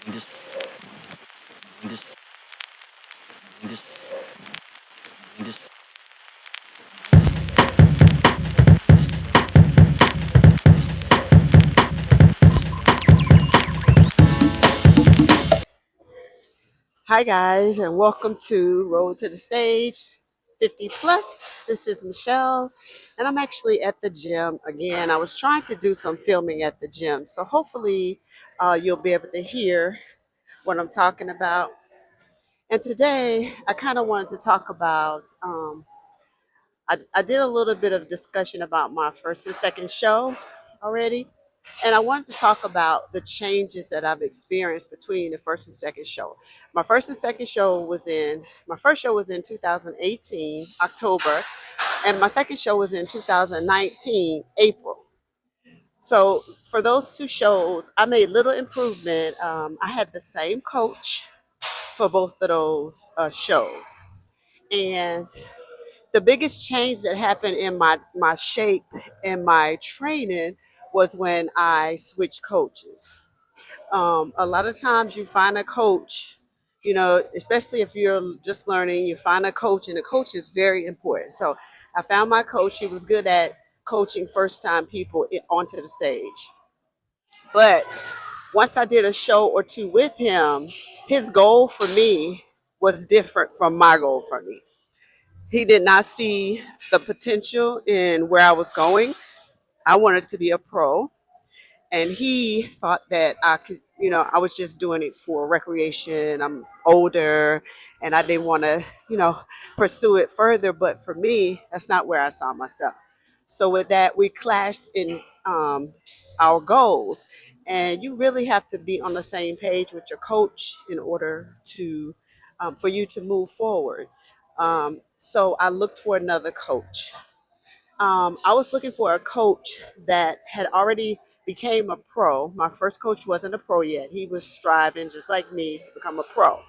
I'm just, I'm just, I'm just, I'm just, Hi guys, and welcome to Road to the Stage 50 Plus. This is Michelle, and I'm actually at the gym again. I was trying to do some filming at the gym, so hopefully you'll be able to hear what I'm talking about. And today, I kind of wanted to talk about. I did a little bit of discussion about my first and second show already, and I wanted to talk about the changes that I've experienced between the first and second show. My first show was in 2018 October, and my second show was in 2019 April. So for those two shows, I made little improvement. I had the same coach for both of those shows, and the biggest change that happened in my shape and my training was when I switched coaches. A lot of times you find a coach, especially if you're just learning, you find a coach, and the coach is very important. So I found my coach. He was good at coaching first time people onto the stage. But once I did a show or two with him, his goal for me was different from my goal for me. He did not see the potential in where I was going. I wanted to be a pro, and he thought that I could, I was just doing it for recreation. I'm older, and I didn't want to, pursue it further. But for me, that's not where I saw myself. So with that, we clashed in our goals, and you really have to be on the same page with your coach in order to, for you to move forward. So I looked for another coach. I was looking for a coach that had already became a pro. My first coach wasn't a pro yet. He was striving just like me to become a pro.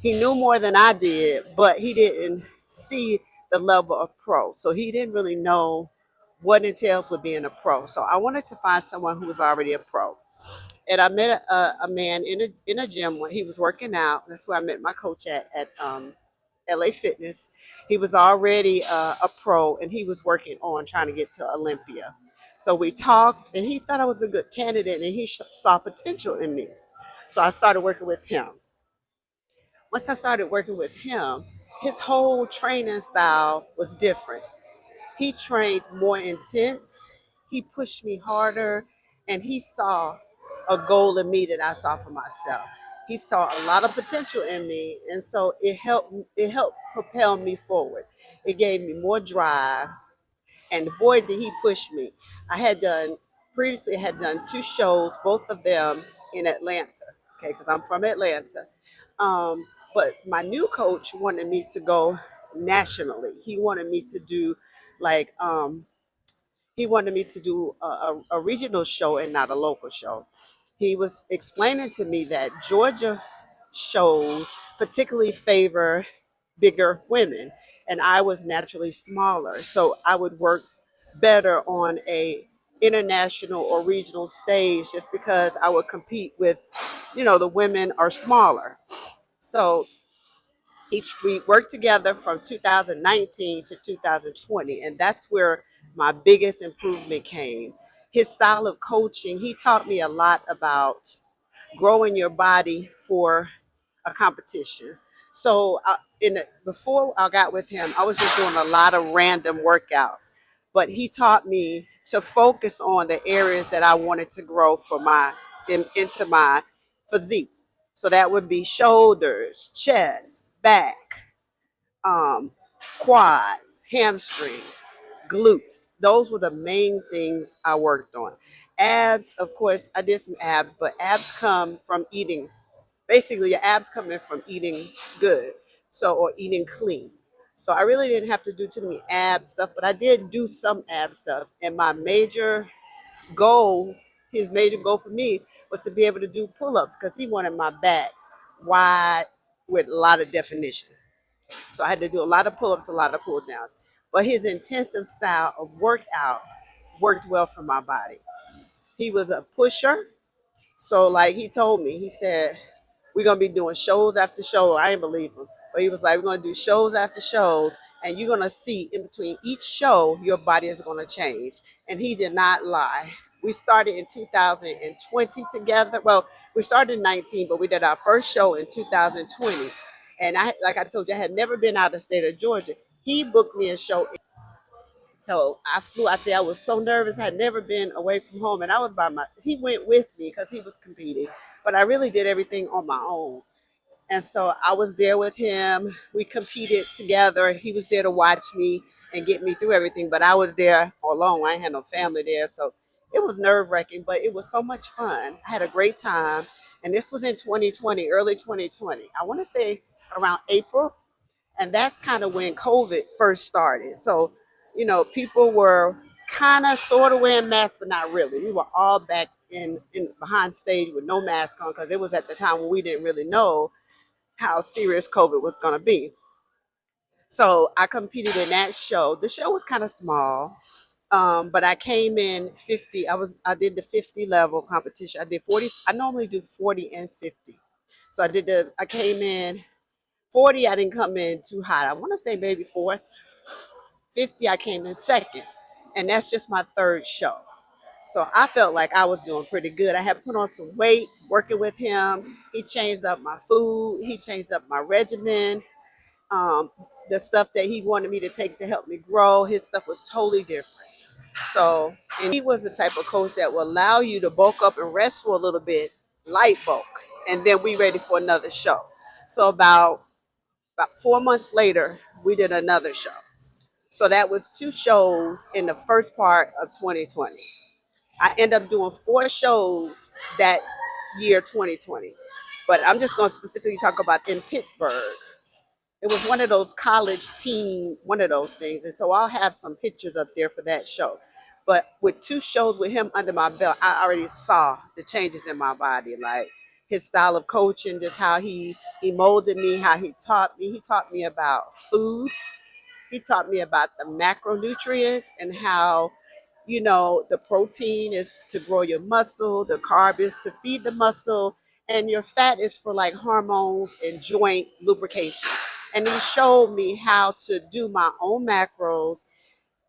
He knew more than I did, but he didn't see the level of pro. So he didn't really know what entails with being a pro. So I wanted to find someone who was already a pro. And I met a man in a gym when he was working out. That's where I met my coach at LA Fitness. He was already a pro, and he was working on trying to get to Olympia. So we talked, and he thought I was a good candidate, and he saw potential in me. So I started working with him. Once I started working with him, his whole training style was different. He trained more intense, he pushed me harder, and he saw a goal in me that I saw for myself. He saw a lot of potential in me, and so it helped propel me forward. It gave me more drive, and boy did he push me. I had done previously had done two shows, both of them in Atlanta, okay, because I'm from Atlanta. Um, but my new coach wanted me to go nationally. He wanted me to do like he wanted me to do a regional show and not a local show. He was explaining to me that Georgia shows particularly favor bigger women, and I was naturally smaller, so I would work better on a international or regional stage just because I would compete with, the women are smaller. So we worked together from 2019 to 2020, and that's where my biggest improvement came. His style of coaching, he taught me a lot about growing your body for a competition. So before I got with him, I was just doing a lot of random workouts, but he taught me to focus on the areas that I wanted to grow into my physique. So that would be shoulders, chest, back, um, quads, hamstrings, glutes. Those were the main things I worked on. Abs, of course, I did some abs, but abs come from eating. Basically, your abs come in from eating good, so or eating clean. So I really didn't have to do too many ab stuff, but I did do some ab stuff. And my major goal, his major goal for me, was to be able to do pull-ups because he wanted my back wide with a lot of definition. So I had to do a lot of pull-ups, a lot of pull-downs. But his intensive style of workout worked well for my body. He was a pusher. So like he told me, he said, We're gonna be doing shows after show. I ain't believe him, but he was like, we're gonna do shows after shows, and you're gonna see in between each show your body is gonna change. And he did not lie. We started in 2020 together. Well, we started in 19, but we did our first show in 2020. And I, like I told you, I had never been out of the state of Georgia. He booked me a show, so I flew out there. I was so nervous. I had never been away from home, and I was by my. He went with me because he was competing, but I really did everything on my own. And so I was there with him. We competed together. He was there to watch me and get me through everything, but I was there alone. I ain't had no family there, so it was nerve wracking, but it was so much fun. I had a great time, and this was in 2020, early 2020. I want to say around April, and that's kind of when COVID first started. So, people were kind of sort of wearing masks, but not really. We were all back in behind stage with no mask on because it was at the time when we didn't really know how serious COVID was going to be. So I competed in that show. The show was kind of small, but I came in 50. I did the 50 level competition. I did 40. I normally do 40 and 50. So I came in 40. I didn't come in too hot. I want to say maybe fourth. 50, I came in second. And that's just my third show. So I felt like I was doing pretty good. I had put on some weight working with him. He changed up my food. He changed up my regimen. Um, the stuff that he wanted me to take to help me grow, his stuff was totally different. So, and he was the type of coach that will allow you to bulk up and rest for a little bit, light bulk, and then we ready for another show. So about 4 months later, we did another show. So that was two shows in the first part of 2020. I end up doing four shows that year 2020. But I'm just going to specifically talk about in Pittsburgh. It was one of those college team, one of those things. And so I'll have some pictures up there for that show. But with two shows with him under my belt, I already saw the changes in my body, like his style of coaching, just how he molded me, how he taught me. He taught me about food. He taught me about the macronutrients and how, the protein is to grow your muscle, the carb is to feed the muscle, and your fat is for like hormones and joint lubrication. And he showed me how to do my own macros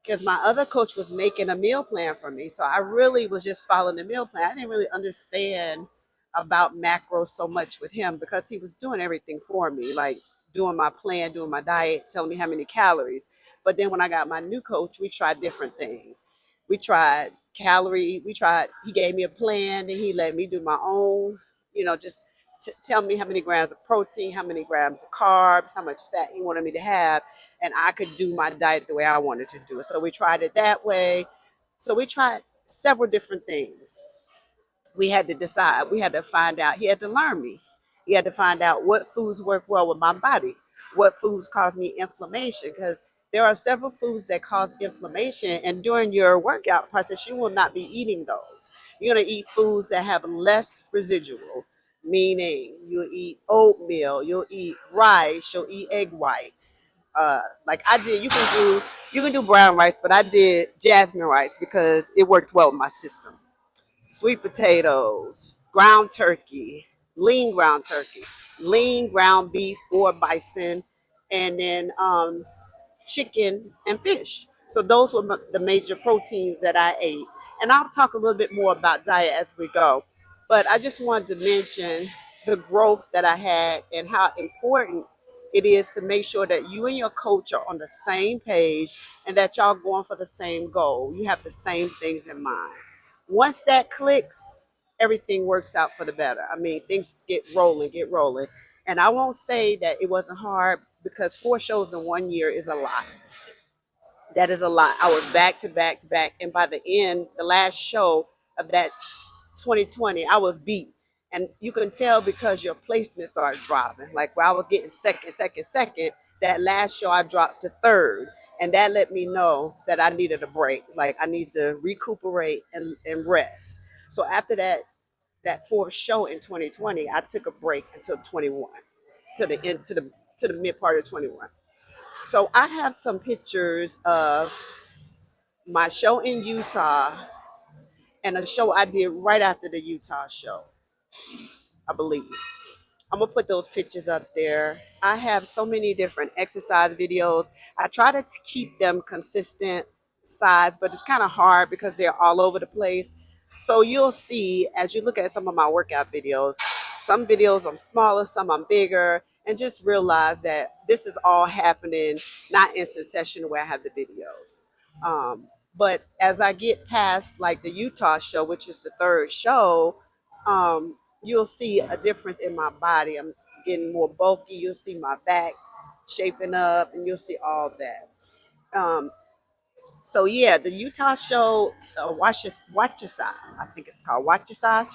because my other coach was making a meal plan for me. So I really was just following the meal plan. I didn't really understand about macros so much with him because he was doing everything for me, like doing my plan, doing my diet, telling me how many calories. But then when I got my new coach, we tried different things. We tried he gave me a plan and he let me do my own, just tell me how many grams of protein, how many grams of carbs, how much fat he wanted me to have, and I could do my diet the way I wanted to do it. So we tried it that way. So we tried several different things. We had to decide. We had to find out. He had to learn me. He had to find out what foods work well with my body, what foods cause me inflammation, because there are several foods that cause inflammation, and during your workout process, you will not be eating those. You're going to eat foods that have less residual, meaning you'll eat oatmeal, you'll eat rice, you'll eat egg whites. Like I did, you can do brown rice, but I did jasmine rice because it worked well with my system. Sweet potatoes, ground turkey, lean ground turkey, lean ground beef or bison, and then chicken and fish. So those were the major proteins that I ate. And I'll talk a little bit more about diet as we go. But I just wanted to mention the growth that I had and how important it is to make sure that you and your coach are on the same page and that y'all going for the same goal. You have the same things in mind. Once that clicks, everything works out for the better. I mean, things get rolling. And I won't say that it wasn't hard because four shows in 1 year is a lot. That is a lot. I was back to back to back. And by the end, the last show of that 2020, I was beat. And you can tell because your placement starts dropping. Like where I was getting second, that last show I dropped to third. And that let me know that I needed a break. Like I need to recuperate and rest. So after that fourth show in 2020, I took a break until 21, to the end to the mid part of 21. So I have some pictures of my show in Utah and a show I did right after the Utah show, I believe. I'm gonna put those pictures up there. I have so many different exercise videos. I try to keep them consistent size, but it's kind of hard because they're all over the place. So you'll see as you look at some of my workout videos, some videos I'm smaller, some I'm bigger, and just realize that this is all happening not in succession where I have the videos. But as I get past like the Utah show, which is the third show, you'll see a difference in my body. I'm getting more bulky. You'll see my back shaping up, and you'll see all that. Um, so yeah, the Utah show, Watchasai, I think it's called Watchasai.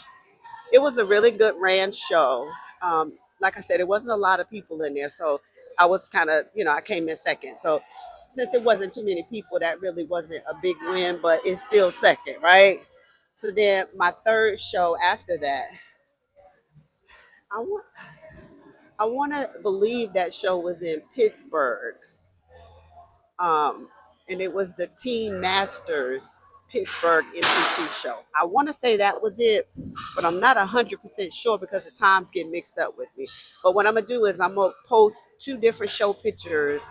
It was a really good ran show. Like I said, it wasn't a lot of people in there, so I was kind of, I came in second. So since it wasn't too many people, that really wasn't a big win, but it's still second, right? So then my third show after that, I want I want to believe that show was in Pittsburgh, um, and it was the Teen Masters Pittsburgh NPC show. I want to say that was it, but I'm not 100% sure because the times get mixed up with me. But what I'm gonna do is I'm gonna post two different show pictures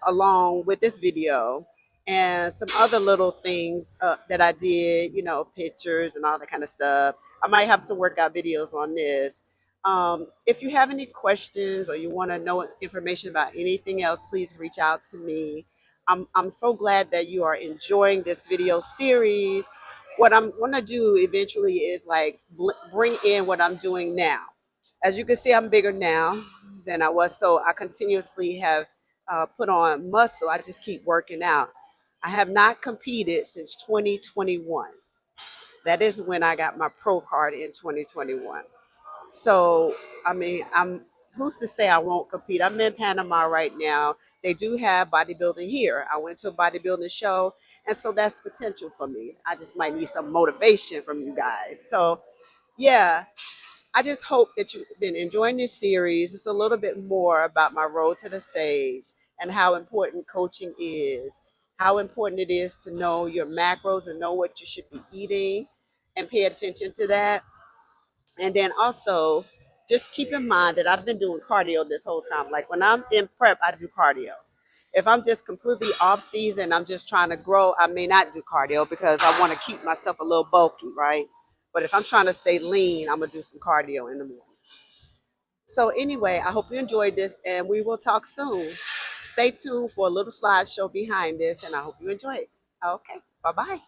along with this video and some other little things that I did, pictures and all that kind of stuff. I might have some workout videos on this. If you have any questions or you want to know information about anything else, please reach out to me. I'm so glad that you are enjoying this video series. What I'm going to do eventually is like bring in what I'm doing now. As you can see, I'm bigger now than I was, so I continuously have put on muscle. I just keep working out. I have not competed since 2021. That is when I got my pro card in 2021. So, I mean, who's to say I won't compete? I'm in Panama right now. They do have bodybuilding here. I went to a bodybuilding show, and so that's potential for me. I just might need some motivation from you guys. So, yeah, I just hope that you've been enjoying this series. It's a little bit more about my road to the stage and how important coaching is, how important it is to know your macros and know what you should be eating and pay attention to that. And then also, just keep in mind that I've been doing cardio this whole time. Like when I'm in prep, I do cardio. If I'm just completely off season, I'm just trying to grow, I may not do cardio because I want to keep myself a little bulky, right? But if I'm trying to stay lean, I'm going to do some cardio in the morning. So anyway, I hope you enjoyed this and we will talk soon. Stay tuned for a little slideshow behind this and I hope you enjoy it. Okay, bye-bye.